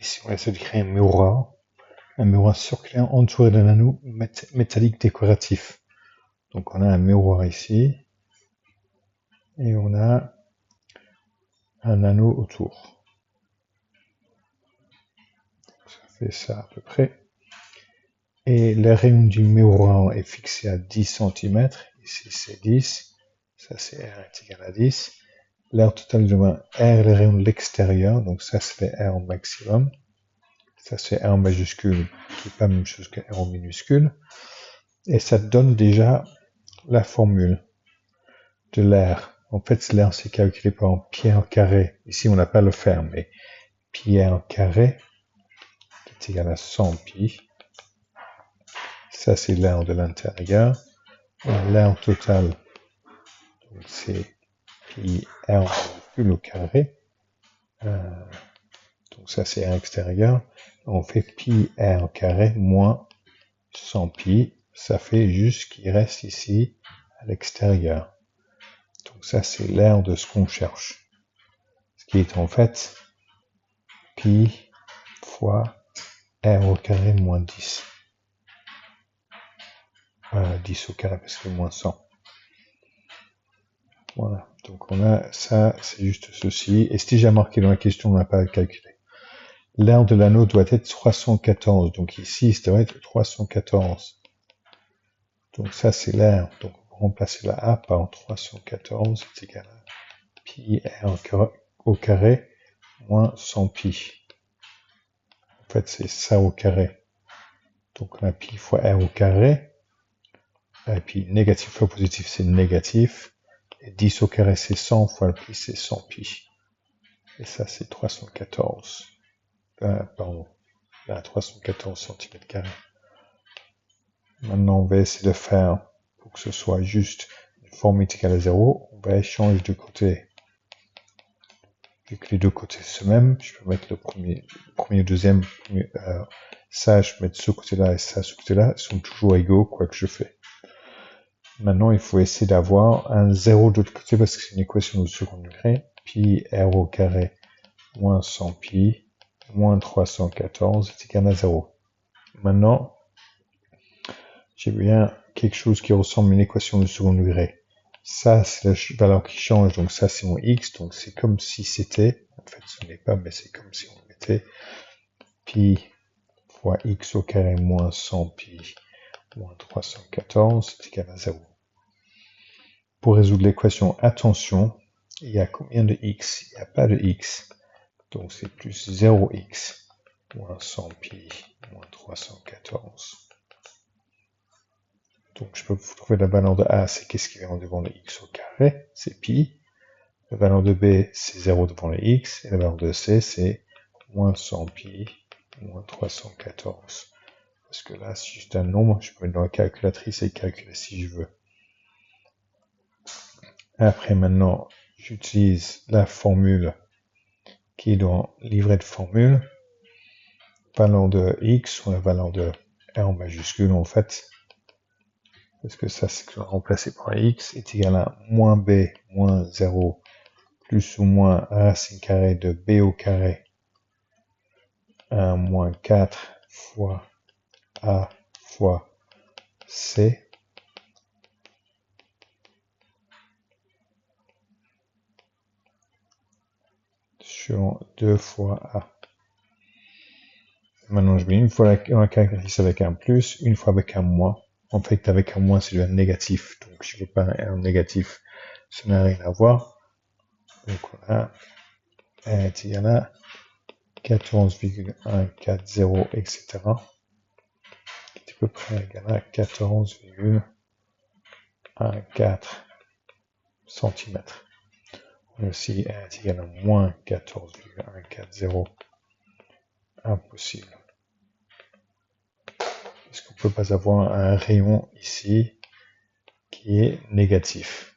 Ici, on essaie de créer un miroir circulaire entouré d'un anneau métallique décoratif. Donc on a un miroir ici, et on a un anneau autour. Ça fait ça à peu près. Et le rayon du miroir est fixé à 10 cm. Ici c'est 10. Ça c'est R est égal à 10. L'air total de R est le rayon de l'extérieur. Donc ça c'est le R au maximum. Ça c'est R majuscule, qui n'est pas la même chose que R au minuscule. Et ça donne déjà la formule de l'air. En fait, l'air c'est calculé par pi au carré. Ici on n'a pas le fer, mais pi au carré est égal à 100 pi. Ça c'est l'air de l'intérieur. L'air total, c'est pi r majuscule au carré. Donc ça c'est R extérieur. On fait pi r au carré moins 100 pi. Ça fait juste ce qui reste ici à l'extérieur. Donc ça c'est l'air de ce qu'on cherche. Ce qui est en fait pi fois r au carré moins 10. 10 au carré parce que moins 100. Voilà, donc on a ça, c'est juste ceci. Et c'est déjà marqué dans la question, on n'a pas à calculer. L'air de l'anneau doit être 314. Donc ici, ça doit être 314. Donc ça, c'est l'air. Donc on va remplacer la A par 314. C'est égal à pi r au carré moins 100 pi. En fait, c'est ça au carré. Donc on a pi fois r au carré. Et puis négatif fois positif, c'est négatif. Et 10 au carré, c'est 100 fois le pi, c'est 100 pi. Et ça, c'est 314. Pardon. Là, 314 cm². Maintenant, on va essayer de faire pour que ce soit juste une forme égale à 0. On va échanger de côté. Vu que les deux côtés sont les mêmes, je peux mettre le premier, deuxième. Ça, je peux mettre ce côté-là et ça, ce côté-là. Ils sont toujours égaux, quoi que je fais. Maintenant, il faut essayer d'avoir un 0 de l'autre côté parce que c'est une équation de second degré. Pi r au carré moins 100 pi moins 314 est égal à 0. Maintenant, j'ai bien quelque chose qui ressemble à une équation de second degré. Ça, c'est la valeur qui change, donc ça, c'est mon x, donc c'est comme si c'était, en fait, ce n'est pas, mais c'est comme si on mettait pi fois x au carré moins 100 pi moins 314 est égal à 0. Pour résoudre l'équation, attention, il y a combien de x? Il n'y a pas de x, donc c'est plus 0x moins 100 pi moins 314. Donc je peux vous trouver la valeur de A, c'est qu'est-ce qui vient devant le x au carré, c'est pi. La valeur de B, c'est 0 devant le x. Et la valeur de C, c'est moins 100 pi moins 314. Parce que là, c'est juste un nombre, je peux mettre dans la calculatrice et calculer si je veux. Après, maintenant, j'utilise la formule qui est dans le livret de formule. Valeur de x ou la valeur de R en majuscule, en fait. Parce que ça, c'est remplacé par x est égal à moins b moins 0 plus ou moins racine carrée de b au carré 1 moins 4 fois a fois c sur 2 fois a. Maintenant, je mets une fois dans la calculatrice avec un plus, une fois avec un moins. En fait, avec un moins, c'est un négatif. Donc, je ne veux pas un négatif. Ça n'a rien à voir. Donc, voilà. Est égal à 14,140, etc. Qui est à peu près égal à 14,14 cm. Aussi est égal à moins 14,140. Impossible. Parce qu'on ne peut pas avoir un rayon ici qui est négatif.